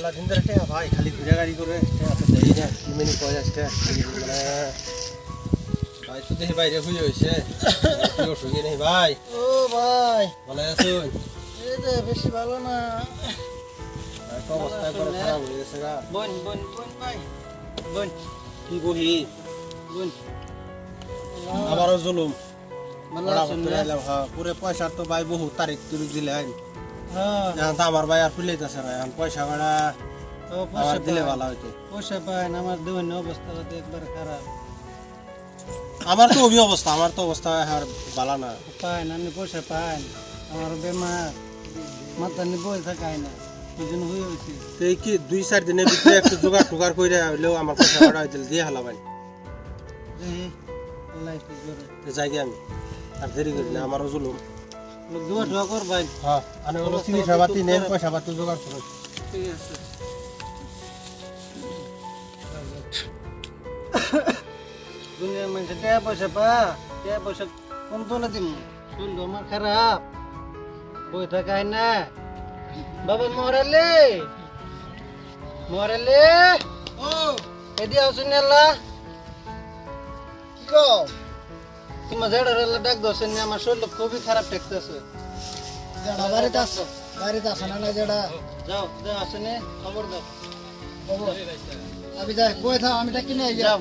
মেলা দিন ধরে টেকা ভাই খালি ঘুরে গাড়ি করে টেকা তো দেই না কি মিনি কয় আজকে মানে ভাই তো দেখি বাইরে হয়ে হয়েছে কি অসুবিধা নেই ভাই ও ভাই ভালো আছেন এই যে বেশি ভালো না তো অবস্থা করে খারাপ হয়ে গেছে গা বোন ভাই বোন কি বলি বোন আমারও জুলুম ভালো বড় আছেন করতে না? আইলাম হ্যাঁ পুরো পয়সা তো ভাই বহু তারিখ তুলে দিলেন হ্যাঁ এখন তো আমার ভাই আর ফুলাইতেছে না এখন পয়সা ভাড়া ও আমার দিলে পয়সা ভালো হইতো পয়সা পায় না আমার দৈন্য অবস্থা তো একবার খারাপ আমার তো অভি অবস্থা আমার তো অবস্থা আর ভালো না পায় না আমি পয়সা পাই আমার বেমার মাথা নিয়ে বই থাকায় না ওই জন্য হয়ে হয়েছে তো এই কি 2-4 দিনের ভিতরে একটু জোগাড় টুগাড় করে হইলেও আমার পয়সা ভাড়া হইতে দিয়ে হালা ভাই দেখি আল্লাহ কি করে তো যাই গে আমি আর দেরি করি না আমারও জুলুম লোক দোয়া টোয়া কর ভাই হ্যাঁ আমি হলো চিকিৎসা পাতি নেন পয়সা পাতি জোগাড় করো ঠিক আছে দুনিয়ার মানুষ টাকা পয়সা কোন তোলা দিম শরীর আমার খারাপ বই থাকায় না বাবা মরালে ও এদি আসুন আল্লাহ কি গো তোমার জেডার ডাক দোসেন আমার শরীর খুবই খারাপ ঠেকতেছে যেটা বাড়িতে আসে না যেটা যাও আসেনে খবর দাও আমি যাই বই থাক আমি ডাকি নিয়ে যাও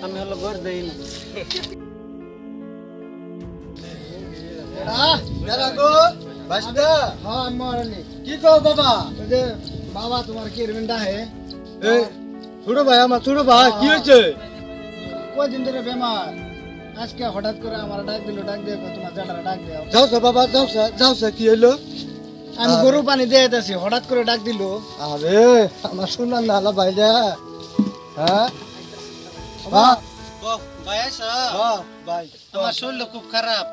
আমি হলো ঘর দেই না দাদা গো বাসটা হ্যাঁ আমি মরলি কি কও বাবা ওই যে বাবা তোমার কি রিমেন্ডা হে এই ছোট ভাই আমার ছোট ভাই কি হয়েছে কয়দিন ধরে বেমার আজকে হঠাৎ করে আমার ডাক দিয়ে তোমার জাটারা ডাক দেও যাও স্যার বাবা যাও স্যার কি হইলো আমি গরু পানি দিয়ে দিতেছি হঠাৎ করে ডাক দিল আরে আমার শোনার নালা ভাইরা হ্যাঁ ভাই আইসা হ্যাঁ ভাই আমার শরীর খুব খারাপ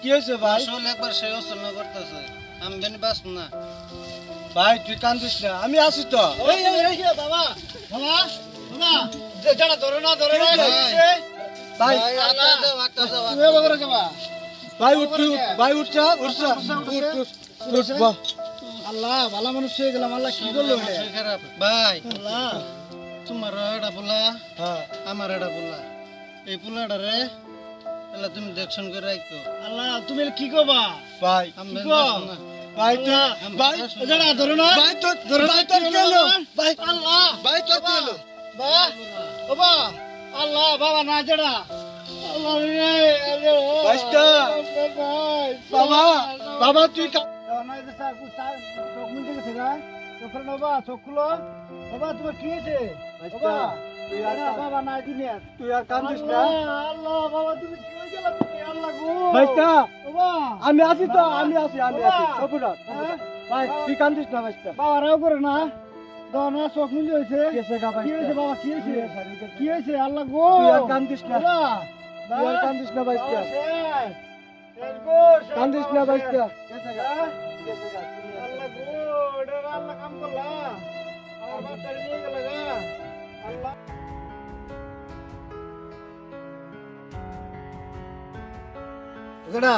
কি হয়েছে ভাই শরীর একবার সে অচল করতেছে আমি বেনি বাস না ভাই তুই কান্দিস না আমি আছি তো বাবা যেটা ধরে না ভাই আটা দাও তুমি বগরে যাবা ভাই উঠছা আল্লাহ ভালো মানুষ হয়ে গেলাম আল্লাহ কি করলো রে শরীর খারাপ ভাই আল্লাহ তোমার এটা বলা হ্যাঁ আমার এটা বলা এই পোলাটা রে তাহলে তুমি দেখশন করে রাখতো আল্লাহ তুমি কি করবা ভাই আমি কি বেনি কও? বাঁচবো না। ভাই তুই ভাই যেটা ধরে না ভাই তোর কি হলো ভাই আল্লাহ ভাই তোর কি হলো বা বাবা আল্লাহ বাবা না যেটা আল্লাহ রে বাইস্তা। বাবা বাবা তুই বাবা তোমার কি হয়েছে বাইস্তা, তুই আর বাবা নাই দুনিয়া তুই আর কান্দিস না আল্লাহ বাবা তুমি কি হয়ে গেল তুমি আল্লাহ গো বাইস্তা বাবা আমি আছি তো আমি আছি বাবা। সপুরা হ্যাঁ? ভাই তুই কান্দিস না বাইস্তা বাবা রাও করে না দনা চোখ মিলি হয়েছে কেসে গা কি হয়েছে বাবা কি হয়েছে কি হয়েছে আল্লাহ গো তুই আর কান্দিস না বাবা তুই আর কান্দিস না বাইস্তা শেষ শেষ গো শেষ কান্দিস না বাবা, বাইস্তা শেষ। আল্লাহ গো এটা আল্লাহ কাম করলা আমার বাচ্চা নিয়ে গেল গা আল্লাহ যেটা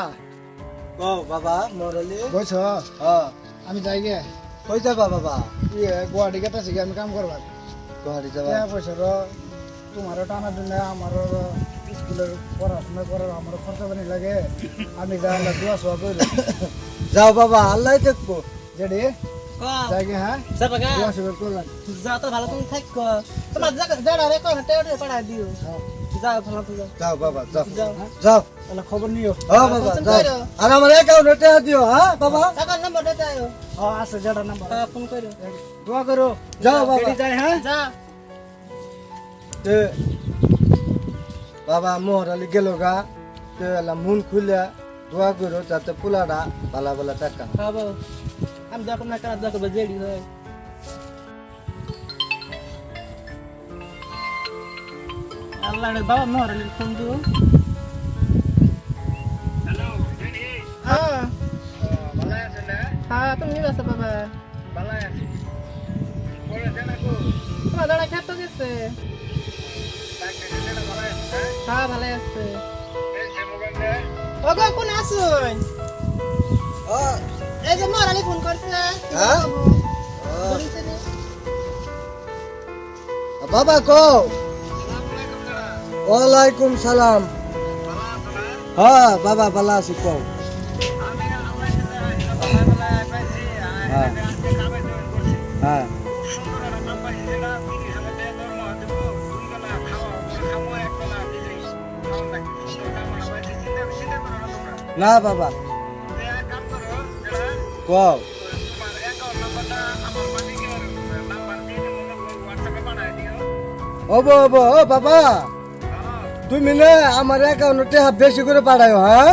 ও বাবা মরলি বলছ হ্যাঁ আমি যাই গে কই যাবা বাবা গুয়াহাটি গেতেছি আমি কাম করবা গুয়াহাটি যাবা টাকা পয়সার তোমারও টানা জন্য আমারও স্কুলের পড়াশোনা করার আমারও খরচা পানি লাগে আমি যা আল্লাহ দোয়া সোয়া করি যাও বাবা আল্লাহ দেখবো যেটি যাই গে হ্যাঁ দোয়া সোয়া করলাম যা তো ভালো তুমি থাকো তোমার জায়গা রে কোন টেটে পড়াই দিও যাও ভালো তো যাও বাবা যাও যাও যাও তাহলে খবর নিও হ্যাঁ বাবা যাও আর আমার অ্যাকাউন্টে টাকা দিও হ্যাঁ বাবা টাকার নাম্বার দিতে আয়ো হ্যাঁ আছে যেটা নাম্বার ফোন করো দোয়া করো যাও বাবা যেটি যাই হ্যাঁ যা তে বাবা মোহরালি গেল গা তে এলা মন খুলে দোয়া করো যাতে পোলাটা ভালো ভালো টাকা খাবো আমি যখন না কাজ দেখো জেডি হয় আল্লাহ রে বাবা মরালি ফোন দিও হ্যালো হ্যাঁ ভালো আছে না হ্যাঁ তুমি আছে বাবা ভালো আছে পরে জানা কো তোমার দাদা খেতে গেছে ডাক্তার ভালো আছে হ্যাঁ ভালো আছে এই যে মোবাইলে ওগো কোন আসুন ও এই যে মরালি ফোন করছে হ্যাঁ? বলিছে রে বাবা কও ওয়ালাইকুম সালাম হ্যাঁ বাবা ভালো আছি কও হ্যাঁ হ্যাঁ না বাবা কও ওবো ওবো ও বাবা তুমি না আমার অ্যাকাউন্টে বেশি করে পাঠাও হ্যাঁ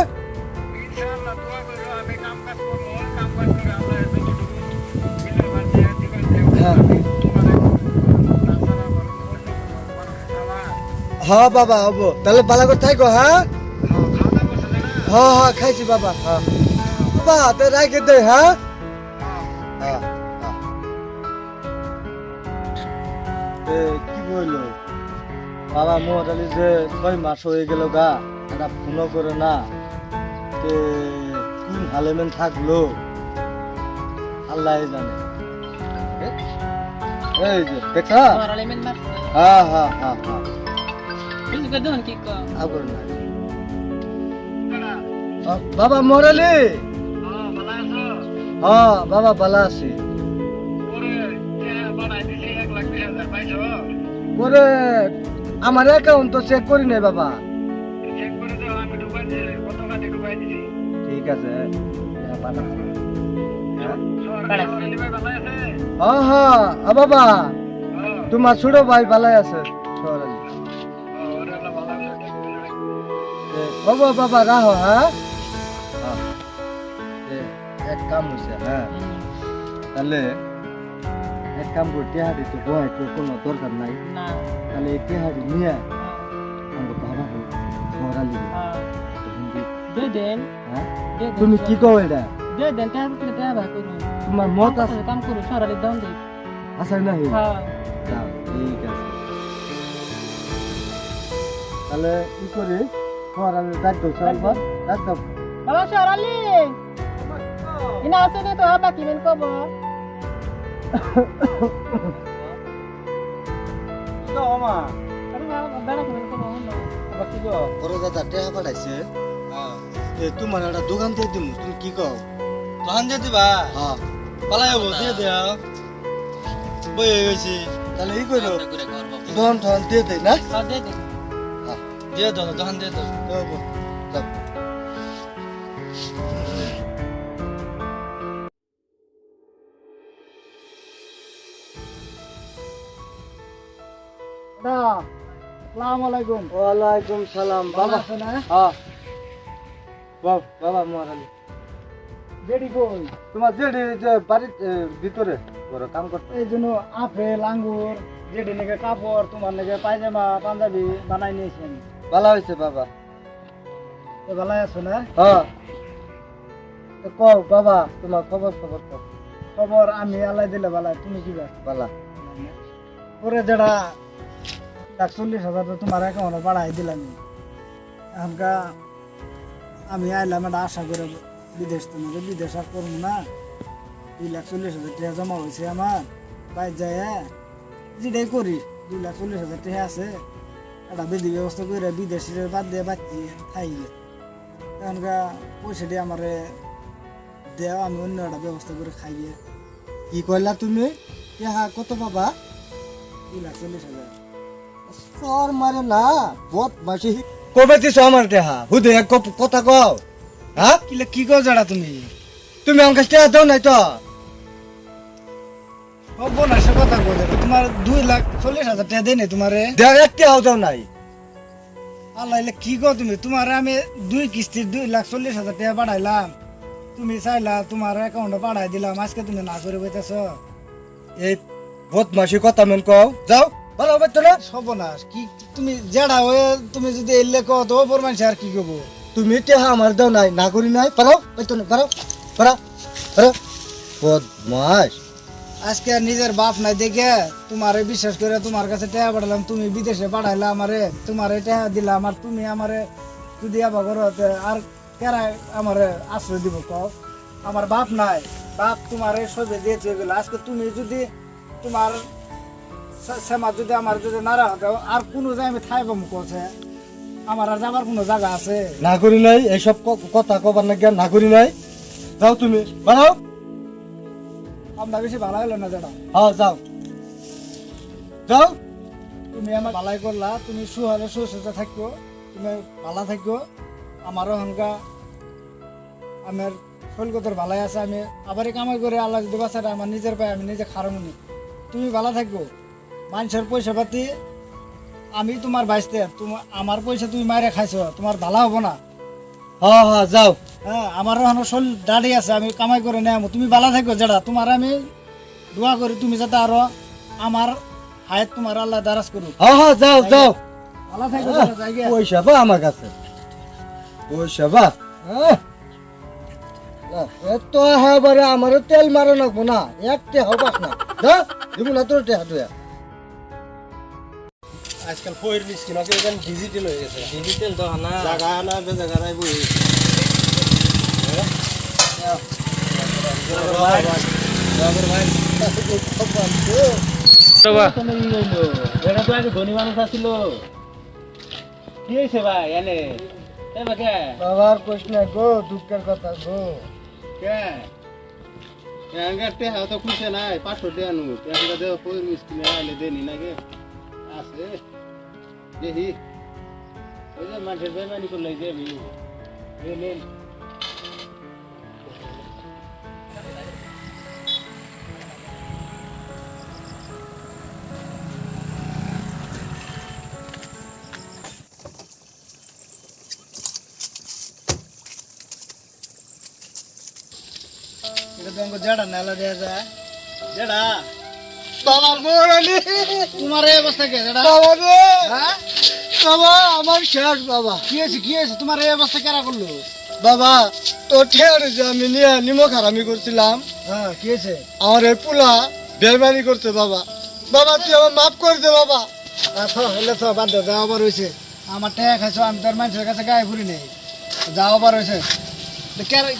হ্যাঁ বাবা হবো তাহলে ভালো করে থাকো হ্যাঁ হ্যাঁ হ্যাঁ খাইছি বাবা হ্যাঁ বাবা তো রাখে দে হ্যাঁ হ্যাঁ কি বললো বাবা মোটালি যে 6 মাস হয়ে গেল গা একটা ফোনও করে না কোন হালেমেন থাকলো আল্লাহ জানে এই যে দেখা হ্যাঁ হ্যাঁ হ্যাঁ হ্যাঁ বাবা মোরালি হ্যাঁ বাবা ভালো আছি পরে আমার অ্যাকাউন্ট তো চেক করি নাই বাবা ঠিক আছে হ্যাঁ হ্যাঁ বাবা তোমার ছোট ভাই ভালো আছে বাবা বাবা রাহো হ্যাঁ এক কাম হয়েছে হ্যাঁ তাহলে এক কাম করতে হাঁটি তো বয় তো কোনো দরকার নাই তাহলে এই টেহারি নিয়ে আমার বাবা সরালি হ্যাঁ তুমি কি কও এটা তোমার মত আছে কাম করো সরালি দাম দে আচ্ছা নাই হ্যাঁ ঠিক আছে তাহলে কি করি সরালি ডাক দাও সরবার ডাক দাও বাবা সরালি ইনা আছে নে তো আবা কি মেন কব তো আমা আরে বাবা বেড়া কি মেন কব আবা কি গো বড় দাদা টেহা পাঠাইছে তোমার একটা দোকান দিয়ে দিমু তুমি কি কও দোকান দিয়ে দিবা হ্যাঁ পালাই হবো দিয়ে দেও বই হয়ে গেছি তাহলে ই করো দোকান টোকান দিয়ে দেয় না দে দে দিয়ে দাও দোকান দিয়ে দাও আসসালামু আলাইকুম ওয়ালাইকুম সালাম বাবা হ্যাঁ বাবা মোরালি জেডি কই তোমার জেডি যে বাড়ির ভিতরে বড় কাম করতে এই জন্য আপেল আঙ্গুর জেডি নাকি কাপড় তোমার নাকি পায়জামা পাঞ্জাবি বানাই নিয়েছেন ভালো হয়েছে বাবা তো ভালো আছো না হ্যাঁ তো কও বাবা তোমার খবর খবর কও খবর আমি আল্লাহ দিলে ভালো তুমি কি ভালো পরে যেটা 140,000 তো তোমার অ্যাকাউন্টে বাড়াই দিলাম এখনকা আমি আইলাম একটা আশা করে বিদেশ তোমাকে বিদেশ আর করবো না 2,40,000 টাকা জমা হয়েছে আমার বাইর যায় যেটাই করি 2,40,000 টাকা আছে একটা বিধি ব্যবস্থা করে বিদেশের বাদ দিয়ে বাচ্চি খাই এখনকা পয়সাটি আমার দেওয়া আমি অন্য একটা ব্যবস্থা করে খাইয়ে কি করলা তুমি কত পাবা 2,40,000 সর মারে না বহুত মাসি কবে দিছ আমার দেহা হুদে এক কথা কও হ্যাঁ কি কও যারা তুমি আমার কাছে দাও নাই তো ও বোনাসে কথা কও তোমার 2,40,000 টাকা দেই নাই তোমারে দেও একটা হাও দাও নাই আল্লাহ কি কও তুমি তোমার আমি 2 কিস্তির 2,40,000 টাকা পাঠাইলাম তুমি চাইলা তোমার অ্যাকাউন্টে পাঠাই দিলাম আজকে তুমি না করে বইতেছ এই বহুত মাসি কথা মেন কও যাও ভালো হবে তো না সর্বনাশ কি তুমি জেডা হয়ে তুমি যদি এলে কও তো ওপর মানুষ আর কি করবো তুমি টেহা আমার দাও নাই না করি নাই পারো তো না পারো পারো পারো বদমাস আজকে আর নিজের বাপ নাই দেখে তোমারে বিশ্বাস করে তোমার কাছে টেহা পাঠালাম তুমি বিদেশে পাঠাইলা আমারে তোমারে টেহা দিলাম আর তুমি আমারে যদি আবার করো আর কেরা আমারে আশ্রয় দিব কও আমার বাপ নাই বাপ তোমারে সবে দিয়েছে এগুলো আজকে তুমি যদি তোমার সেমা যদি আমার যদি না রাখতে আর কোনো যায় আমি থাইব মুখ আছে আমার আর যাবার কোনো জায়গা আছে না করি নাই এইসব কথা কবার না জ্ঞান না করি নাই যাও তুমি বানাও আমরা বেশি ভালো হলো না যেটা হ্যাঁ যাও যাও তুমি আমার ভালাই করলা তুমি সুহালে সুস্থ থাকো তুমি ভালো থাকো আমারও হনকা আমার শৈলগতর ভালাই আছে আমি আবারই কামাই করে আল্লাহ যদি বাঁচাটা আমার নিজের পায়ে আমি নিজে খারামুনি তুমি ভালো থাকো মানুষের পয়সা পাতি আমি তোমার বাইসতে তোমার আমার পয়সা তুমি মাইরে খাইছো তোমার ভালো হবো না হ্যাঁ হ্যাঁ যাও হ্যাঁ আমারও এখন শরীর দাঁড়িয়ে আছে আমি কামাই করে নেব তুমি ভালো থাকো যেটা তোমার আমি দোয়া করি তুমি যাতে আরো আমার হায়াত তোমার আল্লাহ দারাজ করুক হ্যাঁ হ্যাঁ যাও যাও ভালো থাকো যেটা, জায়গা। পয়সা বা আমার কাছে পয়সা বা এত হ্যাঁ বারে আমারও তেল মারা নাকবো না একটা হবাস না যা দিব না তোর টেহা টুয়া আজকাল ফয়ের মিষ্টি নাকি এখন ডিজিটাল হয়ে গেছে ডিজিটাল তো না জায়গা না বেজাগা নাই বই এটা তো আগে ধনী মানুষ আসছিল কি হয়েছে ভাই এনে এ বা কে বাবার প্রশ্ন গো দুঃখের কথা গো কে এঙ্গার তে হাও তো খুশে নাই 500 টাকা নো এঙ্গা দেও ফয়ের মিষ্টি না আইলে দেনি নাকি আছে দেহি ওই যে মানুষের বেমানি করলে দেবি নেন এটা তো আমাকে জেডা নালা দেয়া যায় জেডা বাবা মোরানি তোমার এই অবস্থা কে জেডা বাবা রে হ্যাঁ বাবা আমার শেষ বাবা কি হয়েছে তোমার এই অবস্থা কেরা করলো বাবা তোর ঠেয়ার যে আমি নিয়ে নিমখ হারামি করছিলাম হ্যাঁ কি হয়েছে আমার এই পোলা বেরবানি করছে বাবা বাবা তুই আমার মাফ করে দে বাবা হলে তো বাদ দাও যাওয়া বার হয়েছে আমার টাকা খাইছো আমি তোর মানুষের কাছে গায়ে ফুরি নেই যাওয়া বার হয়েছে তো কেরা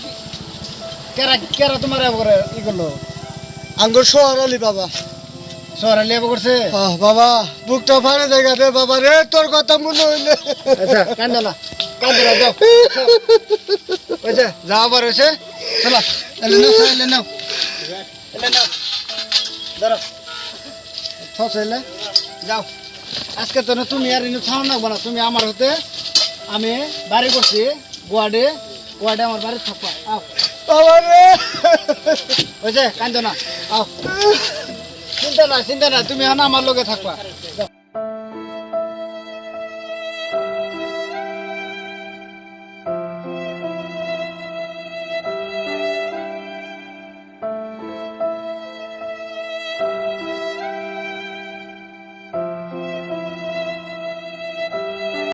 কেরা কেরা তোমার করে ই করলো আঙ্গুর শহর আলি বাবা শহরে লেবো করছে বাবা বুকটা ফাড়ে জায়গা রে বাবা রে তোর কথা মনে হইলে আচ্ছা কান্দো না যাও ওইছে যাওয়া বার হয়েছে চলো এলে নাও ধরো এলে যাও আজকে তো না তুমি আর ইনু ছাড় নাকবো না তুমি আমার হতে আমি বাড়ি করছি গোয়াডে আমার বাড়ি থাকবা আও বাবা রে হয়েছে কান্দো না আও চিন্তা না তুমি এখন আমার লগে থাকবা যাও।